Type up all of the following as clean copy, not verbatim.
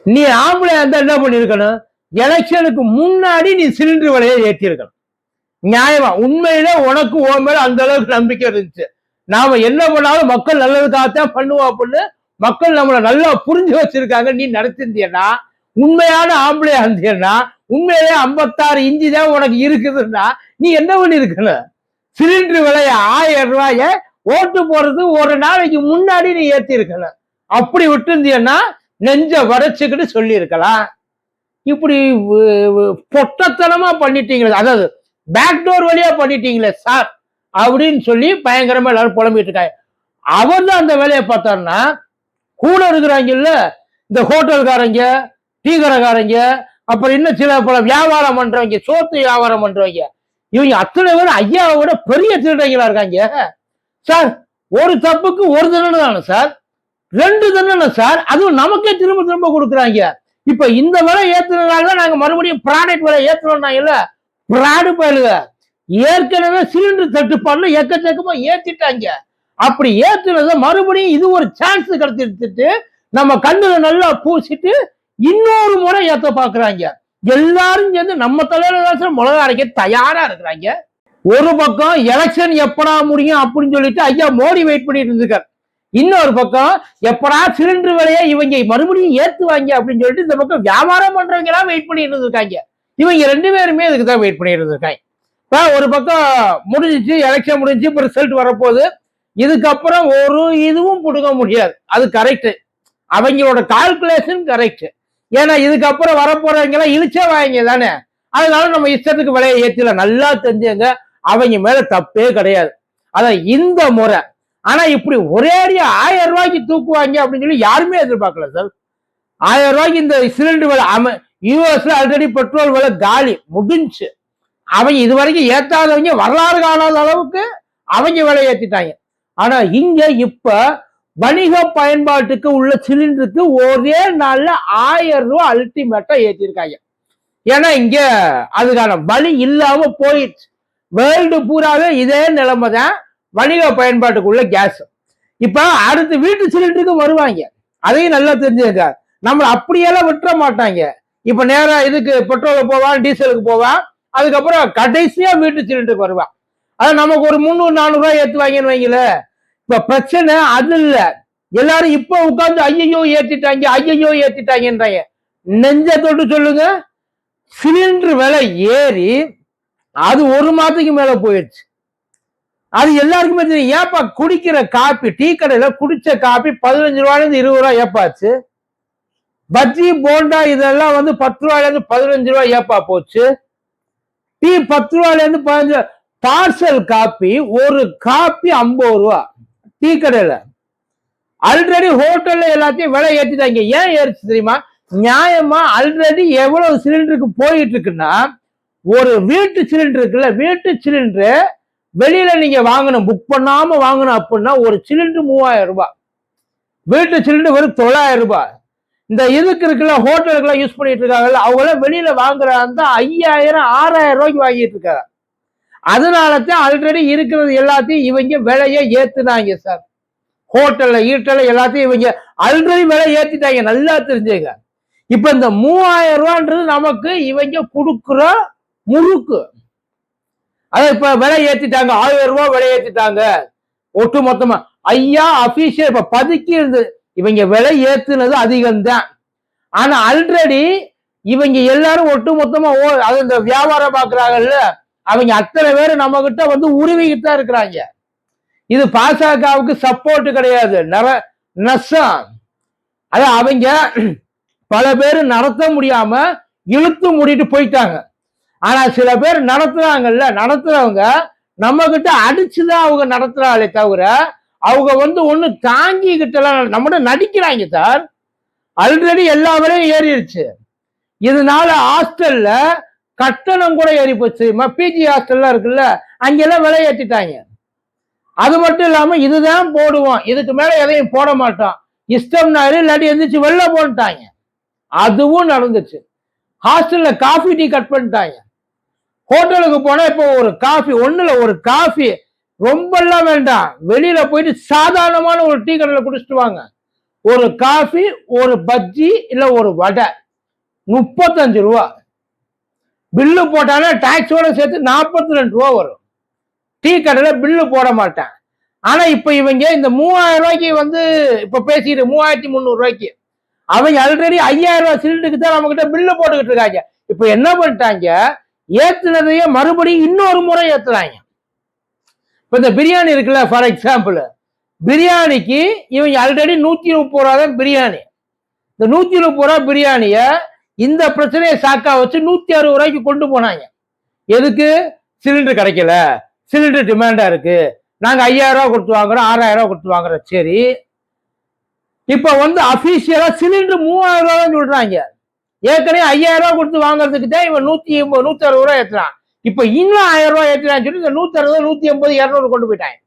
நீ ஆம்பளை இருந்தா என்ன பண்ணிருக்கணும்? எலெக்ஷனுக்கு முன்னாடி நீ சிலிண்டர் விலையை ஏற்றி இருக்கணும். நியாயமா உண்மையில உனக்கு உன் மேல அந்த அளவுக்கு நம்பிக்கை இருந்துச்சு. நாம என்ன பண்ணாலும் மக்கள் நல்லதுக்காகத்தான் பண்ணுவோம் அப்படின்னு மக்கள் நம்மளை நல்லா புரிஞ்சு வச்சிருக்காங்க. நீ நடத்திருந்தியன்னா, உண்மையான ஆம்பளையா இருந்தியன்னா, உண்மையிலே 56 இன்ச்சு தான் உனக்கு இருக்குதுன்னா நீ என்ன பண்ணிருக்கணும்? சிலிண்டர் விலைய 1000 ரூபாய ஓட்டு போறது ஒரு நாளைக்கு முன்னாடி நீ ஏத்தி இருக்கணும். அப்படி விட்டு இருந்தியன்னா நெஞ்ச வரைச்சுக்கிட்டு சொல்லி இருக்கலாம். இப்படி பொட்டத்தனமா பண்ணிட்டீங்களே, அதாவது பேக்டோர் வழியா பண்ணிட்டீங்களே சார் அப்படின்னு சொல்லி பயங்கரமா எல்லாரும் புலம்பிட்டு இருக்காங்க. அவர் தான் அந்த வேலையை பார்த்தாருன்னா, கூட இருக்கிறாங்கல்ல இந்த ஹோட்டல்காரங்க, டீ கடைக்காரங்க, அப்புறம் இன்னும் சில பல வியாபாரம் பண்றவங்க, சோத்து வியாபாரம் பண்றவங்க, இவங்க அத்தனை பேர் ஐயாவை விட பெரிய திருடங்களா இருக்காங்க சார். ஒரு தப்புக்கு ஒரு தண்டனை தானே சார், 2 தண்டனை சார், அதுவும் நமக்கே திரும்ப திரும்ப கொடுக்குறாங்க. இப்ப இந்த விலை ஏத்துறதுனால நாங்க மறுபடியும் ப்ராடக்ட் விலை ஏத்துறோம்னாங்கல்ல, பிராடு பயலுக ஏற்கனவே சிலிண்டர் தட்டுப்பாடுல எக்கச்சக்கமா ஏத்திட்டாங்க. அப்படி ஏத்துனத மறுபடியும் இது ஒரு சான்ஸ் கிடைச்சிட்டு நம்ம கண்ணுல நல்லா பூசிட்டு இன்னொரு முறை ஏத்த பாக்குறாங்க. எல்லாரும் சேர்ந்து நம்ம தலையில மிளகா அரைக்க தயாரா இருக்கிறாங்க. ஒரு பக்கம் எலெக்ஷன் எப்படா முடியும் அப்படின்னு சொல்லிட்டு ஐயா மோடி வெயிட் பண்ணிட்டு இருந்திருக்காரு. இன்னொரு பக்கம் எப்படா சிலிண்டர் விலையை இவங்க மறுபடியும் ஏத்துவாங்க அப்படின்னு சொல்லிட்டு இந்த பக்கம் வியாபாரம் பண்றவங்க எல்லாம் வெயிட் பண்ணிட்டு இருந்திருக்காங்க. இவங்க 2 பேருமே இதுக்கு தான் வெயிட் பண்ணிட்டு இருந்திருக்காங்க. இப்ப ஒரு பக்கம் முடிஞ்சிச்சு, எலெக்ஷன் முடிஞ்சு, இப்ப ரிசல்ட் வரப்போகுது. இதுக்கப்புறம் ஒரு இதுவும் புடுங்க முடியாது. அது கரெக்ட், அவங்களோட கால்குலேஷன் கரெக்ட். ஏன்னா இதுக்கப்புறம் வரப்போறவங்க எல்லாம் இழிச்சா வாங்க தானே, அதனால நம்ம இஷ்டத்துக்கு விலையை ஏற்றல. நல்லா தெரிஞ்சுங்க, அவங்க மேல தப்பே கிடையாது. அதான் இந்த முறை. ஆனா இப்படி ஒரே அடியா 1000 ரூபாய்க்கு தூக்குவாங்க அப்படின்னு சொல்லி யாருமே எதிர்பார்க்கல சார். 1000 ரூபாய்க்கு இந்த சிலிண்டர் விலை, யூஎஸ்ல ஆல்ரெடி பெட்ரோல் விலை காலி முடிஞ்சு. அவங்க இதுவரைக்கும் ஏத்தாதவங்க வரலாறு காணாத அளவுக்கு அவங்க விலை ஏத்திட்டாங்க. ஆனா இங்க இப்ப வணிக பயன்பாட்டுக்கு உள்ள சிலிண்டருக்கு ஒரே நாள்ல 1000 ரூபாய் அல்டிமேட்டா ஏற்றிருக்காங்க. ஏன்னா இங்க அதுக்கான வழி இல்லாம போயிடுச்சு. வேர்ல்டு பூராவே இதே நிலைமை தான் வணிக பயன்பாட்டுக்குள்ள கேஸ். இப்ப அடுத்து வீட்டு சிலிண்டருக்கு வருவாங்க, அதையும் நல்லா தெரிஞ்சுக்க. நம்மள அப்படியெல்லாம் விட்டுற மாட்டாங்க. இப்ப நேரா இதுக்கு பெட்ரோலுக்கு போவான், டீசலுக்கு போவான், அதுக்கப்புறம் கடைசியா வீட்டு சிலிண்டருக்கு வருவான். அது நமக்கு ஒரு 300-400 ரூபாய் ஏத்துவாங்கன்னு வைங்கள. இப்ப பிரச்சனை அது இல்ல. எல்லாரும் இப்ப உட்கார்ந்து ஐயோ ஏத்திட்டாங்க, ஐயோ ஏத்திட்டாங்கன்றாங்க. நெஞ்ச தொட்டு சொல்லுங்க, சிலிண்டர் விலை ஏறி அது 1 மாதத்துக்கு மேல போயிடுச்சு. அது எல்லாருக்குமே தெரியும். ஏப்பா குடிக்கிற காப்பி, டீ கடையில குடிச்ச காப்பி 15 ரூபாயிலிருந்து 20 ரூபாய் ஏப்பாச்சு. பஜ்ஜி போண்டா இதெல்லாம் 10 ரூபாயிலிருந்து 15 ரூபாய் ஏப்பா போச்சு. டீ 10 ரூபாயிலிருந்து 15. பார்சல் காப்பி, ஒரு காப்பி 50 ரூபா டீ கடையில. ஆல்ரெடி ஹோட்டல்ல எல்லாத்தையும் விலை ஏற்றிட்டாங்க. ஏன் ஏறிச்சு தெரியுமா? நியாயமா ஆல்ரெடி எவ்வளவு சிலிண்டருக்கு போயிட்டு இருக்குன்னா, ஒரு வீட்டு சிலிண்டர் இருக்குல்ல, வீட்டு சிலிண்டர் வெளியில நீங்க வாங்கணும், புக் பண்ணாம வாங்கணும் அப்படின்னா ஒரு சிலிண்டர் 3000 ரூபாய், வீட்டு சிலிண்டர் வெறும் 900 ரூபாய். இந்த இதுக்கு இருக்குல்ல, ஹோட்டலுக்குலாம் யூஸ் பண்ணிட்டு இருக்காங்கல்ல, அவங்க எல்லாம் வெளியில வாங்குறாங்க 5000-6000 ரூபாய்க்கு வாங்கிட்டு இருக்காங்க. அதனாலதான் ஆல்ரெடி இருக்கிறது எல்லாத்தையும் இவங்க விலையை ஏத்துனாங்க சார். ஹோட்டல்ல ஈட்டல எல்லாத்தையும் இவங்க ஆல்ரெடி விலை ஏத்திட்டாங்க, நல்லா தெரிஞ்சுங்க. இப்ப இந்த 3000 ரூபான்றது நமக்கு இவங்க கொடுக்குற முறுக்கு. அத இப்ப விலை ஏத்திட்டாங்க, 1000 ரூபாய் விலை ஏத்திட்டாங்க ஒட்டு மொத்தமா. ஐயா அபிஷியல் இப்ப பதுக்கி இருந்து இவங்க விலை ஏத்துனது அதிகம்தான். ஆனா ஆல்ரெடி இவங்க எல்லாரும் ஒட்டு மொத்தமா அது இந்த வியாபாரம் பாக்குறாங்கல்ல, அவங்க அத்தனை பேர் நம்ம கிட்ட உருவிக்கிட்டு தான் இருக்கிறாங்க. இது பாஜகவுக்கு சப்போர்ட் கிடையாது, நஷ்டம். அத அவங்க பல பேர் நடத்த முடியாம இழுத்து மூடிட்டு போயிட்டாங்க. ஆனா சில பேர் நடத்துறாங்கல்ல, நடத்துறவங்க நம்ம கிட்ட அடிச்சுதான் அவங்க நடத்துறாங்களே தவிர அவங்க ஒண்ணு தாங்கிக்கிட்டு எல்லாம் நம்ம நடிக்கிறாங்க சார். ஆல்ரெடி எல்லா விலையும் ஏறிடுச்சு. இதனால ஹாஸ்டல்ல கட்டணம் கூட ஏறி போச்சு. பிஜி ஹாஸ்டல்லாம் இருக்குல்ல, அங்கெல்லாம் விலை ஏற்றிட்டாங்க. அது மட்டும் இல்லாம இதுதான் போடுவோம், இதுக்கு மேல எதையும் போட மாட்டோம், இஷ்டம்னாரு இல்லாட்டி எந்திரிச்சு வெளில போட்டாங்க. அதுவும் நடந்துச்சு. ஹாஸ்டல்ல காஃபி டீ கட் பண்ணிட்டாங்க. ஹோட்டலுக்கு போனா இப்போ ஒரு காஃபி, ஒண்ணுல ஒரு காஃபி ரொம்ப எல்லாம் வேண்டாம், வெளியில போயிட்டு சாதாரணமான ஒரு டீ கடையில குடிச்சிட்டு வாங்க, ஒரு காஃபி, ஒரு பஜ்ஜி இல்ல ஒரு வடை 35 ரூபா. பில்லு போட்டானா டாக்ஸோட சேர்த்து 42 ரூபா வரும். டீ கடையில பில்லு போட மாட்டேன். ஆனா இப்ப இவங்க இந்த 3000 ரூபாய்க்கு வந்து இப்ப பேசிட்டு 3300 ரூபாய்க்கு அவங்க ஆல்ரெடி 5000 ரூபாய் சிலிண்டருக்கு தான் நம்ம கிட்ட பில்லு போட்டுக்கிட்டு இருக்காங்க. இப்ப என்ன பண்ணிட்டாங்க, ஏத்துனதையே மறுபடியும் இன்னொரு முறை ஏத்துறாங்க. இப்ப இந்த பிரியாணி இருக்குல்ல, ஃபார் எக்ஸாம்பிள் பிரியாணிக்கு இவங்க ஆல்ரெடி 130 ரூபா தான் பிரியாணி. இந்த 130 ரூபா பிரியாணிய இந்த பிரச்சனையை சாக்கா வச்சு 160 ரூபாய்க்கு கொண்டு போனாங்க. எதுக்கு? சிலிண்டர் கிடைக்கல, சிலிண்டர் டிமாண்டா இருக்கு, நாங்க 5000 ரூபாய் கொடுத்து வாங்குறோம், 6000 ரூபாய் கொடுத்து வாங்குறோம். சரி, இப்ப வந்து அபிஷியலா சிலிண்டர் 3000 ரூபாய் சொல்றாங்க. ஏற்கனவே 5000 ரூபாய் கொடுத்து வாங்குறதுக்கு தான் இவன் 160 ரூபாய் ஏத்துறான். இப்ப இன்னும் 1000 ரூபாய் ஏத்துறான்னு சொல்லி இந்த 160, 180, 200 கொண்டு போயிட்டாங்க.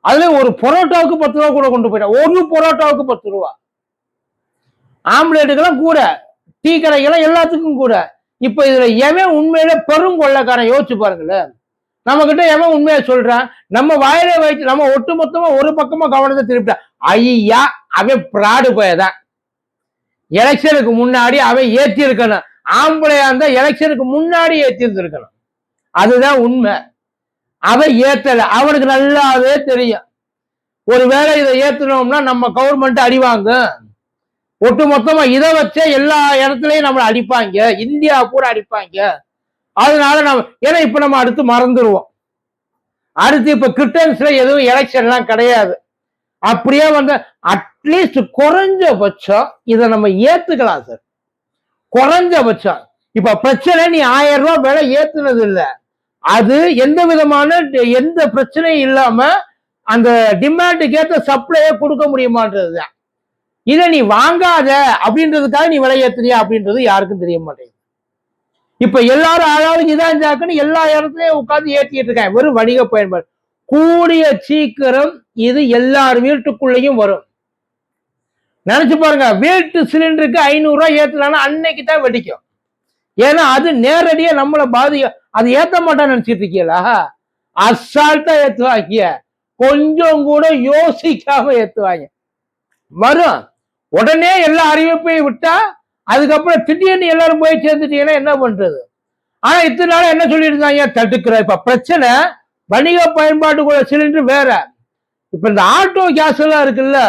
அதுல ஒரு பரோட்டாவுக்கு 10 ரூபா கூட கொண்டு போயிட்டாங்க. ஒரு பரோட்டாவுக்கு 10 ரூபா. ஆம்லேட்டுக்கெல்லாம் கூட, டீ கடைக்கெல்லாம் எல்லாத்துக்கும் கூட. இப்ப இதுல எவன் உண்மையில பெரும் கொள்ளக்காரன் யோசிச்சு பாருங்களேன். நம்ம கிட்ட எவன் உண்மையா சொல்றான்? நம்ம வாயில வைத்து நம்ம ஒட்டுமொத்தமா ஒரு பக்கமா கவனத்தை திருப்பிட்டான். ஐயா, அவன் பிராடு போயதான். எலெக்ஷனுக்கு முன்னாடி அவன் ஏற்றி இருக்கணும். ஆம்பளையா இருந்தா எலெக்ஷனுக்கு முன்னாடி ஏற்றி இருந்திருக்கணும். அதுதான் உண்மை. அவன் ஏத்தல. அவனுக்கு நல்லாவே தெரியும், ஒருவேளை இதை ஏத்தனோம்னா நம்ம கவர்மெண்ட் அடிவாங்க, ஒட்டு மொத்தமா இதை வச்சே எல்லா இடத்துலயும் நம்மளை அடிப்பாங்க, இந்தியா பூரா அடிப்பாங்க. அதனால நம்ம ஏன்னா இப்ப நம்ம அடுத்து மறந்துடுவோம். அடுத்து இப்ப கிரிட்டன்ஸ்ல எதுவும் எலெக்ஷன் எல்லாம் கிடையாது. அப்படியே வந்து அட்லீஸ்ட் குறைஞ்சபட்சம் இதை நம்ம ஏத்துக்கலாம் சார். குறைஞ்சபட்சம் இப்ப பிரச்சனை நீ 1000 ரூபாய் விலை ஏத்துனது இல்லை, அது எந்த விதமான எந்த பிரச்சனையும் இல்லாம அந்த டிமாண்டுக்கு ஏற்ற சப்ளையை கொடுக்க முடியுமான்றதுதான். இதை நீ வாங்காத அப்படின்றதுக்காக நீ விலை ஏத்துறியா அப்படின்றது யாருக்கும் தெரிய மாட்டேங்குது. இப்ப எல்லாரும் அதாவது இதான் ஜாக்குன்னு எல்லா இடத்துலயும் உட்கார்ந்து ஏற்றிட்டு இருக்காங்க. வெறும் வணிக பயன்பாடு. கூடிய சீக்கிரம் இது எல்லார் வீட்டுக்குள்ளேயும் வரும். நினைச்சு பாருங்க, வீட்டு சிலிண்டருக்கு 500 ரூபாய் ஏத்தலாம்னா அன்னைக்கு தான் வெடிக்கும். ஏன்னா அது நேரடியா நம்மளை பாதிக்கும். அது ஏத்த மாட்டான்னு நினைச்சிட்டு இருக்கீங்களா? அசால்ட்டா ஏத்துவாங்க, கொஞ்சம் கூட யோசிக்காம ஏத்துவாங்க. வரும் உடனே எல்லா அறிவிப்பையும் விட்டா அதுக்கப்புறம் திடீர்னு எல்லாரும் போய் சேர்ந்துட்டீங்கன்னா என்ன பண்றது? ஆனா இத்தனை நாள் என்ன சொல்லியிருந்தாங்க, தடுக்கிற. இப்ப பிரச்சனை வணிக பயன்பாட்டுக்குள்ள சிலிண்டர் வேற. இப்ப இந்த ஆட்டோ கேஸ் எல்லாம் இருக்குல்ல,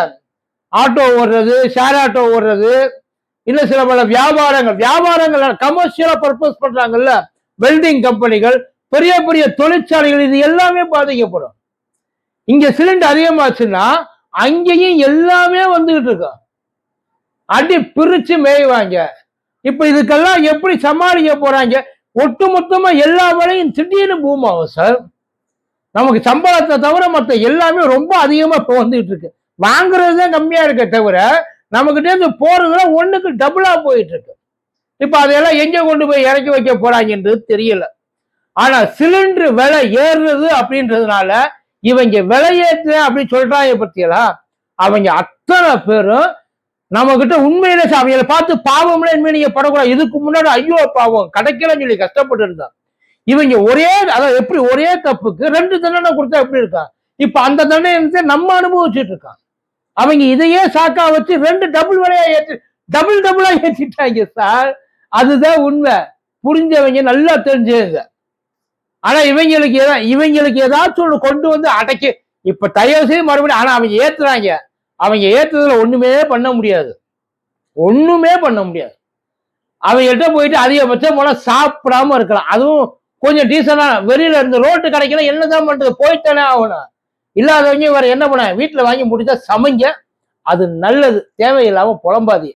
ஆட்டோ ஓடுறது, ஷேர் ஆட்டோ ஓடுறது, இல்ல சில பல வியாபாரங்கள் கமர்ஷியலா பர்பஸ் பண்றாங்கல்ல, வெல்டிங் கம்பெனிகள், பெரிய பெரிய தொழிற்சாலைகள், இது எல்லாமே பாதிக்கப்படும். இங்க சிலிண்டர் அதிகமாச்சுன்னா அங்கேயும் எல்லாமே வந்துகிட்டு இருக்கும். அடி பிரிச்சு மேய்வாங்க. இப்ப இதுக்கெல்லாம் எப்படி சமாளிக்க போறாங்க? ஒட்டுமொத்தமா எல்லா வேலையும் திடீர்னு பூம் ஆகும் சார். நமக்கு சம்பளத்தை தவிர மற்ற எல்லாமே ரொம்ப அதிகமா இப்ப வந்துட்டு இருக்கு. வாங்குறதுதான் கம்மியா இருக்க தவிர நமக்கிட்ட இருந்து போறதுல ஒண்ணுக்கு டபுளா போயிட்டு இருக்கு. இப்ப அதையெல்லாம் எங்க கொண்டு போய் இறக்கி வைக்க போறாங்கன்றது தெரியல. ஆனா சிலிண்டர் விலை ஏறுறது அப்படின்றதுனால இவங்க விலையேற்ற அப்படின்னு சொல்றாங்க பத்தியலா, அவங்க அத்தனை பேரும் நம்ம கிட்ட உண்மையில அவங்களை பார்த்து பாவம்ல இனிமே நீங்க படக்கூடாது. இதுக்கு முன்னாடி ஐயோ பாவம் கிடைக்கலன்னு சொல்லி கஷ்டப்பட்டு இருந்தான். இவங்க ஒரே அதாவது எப்படி ஒரே தப்புக்கு 2 தண்டனை கொடுத்தா எப்படி இருக்கா? இப்ப அந்த தண்டனை நம்ம அனுபவிச்சுட்டு இருக்கான். அவங்க இதையே சாக்கா வச்சு 2 டபுள் விலையா டபுளா ஏற்றிட்டாங்க சார். அதுதான் உண்மை. புரிஞ்சவங்க நல்லா தெரிஞ்சவங்க. ஆனா இவங்களுக்கு ஏதாச்சும் ஒண்ணு கொண்டு வந்து அடைக்க இப்ப தயவு செய்து மறுபடியும். ஆனா அவங்க ஏத்துறாங்க. அவங்க ஏத்துறதுல ஒண்ணுமே பண்ண முடியாது. அவங்கள்ட்ட போயிட்டு அதிகபட்சம் போல சாப்பிடாம இருக்கலாம். அதுவும் கொஞ்சம் டீசனா வெளியில இருந்து ரோட்டு கடைக்கல என்னதான் பண்றது, போயிட்டானே ஆகணும். இல்லாதவங்க வேற என்ன பண்ண, வீட்டுல வாங்கி முடிச்சா சமைங்க, அது நல்லது. தேவையில்லாம புலம்பாதி.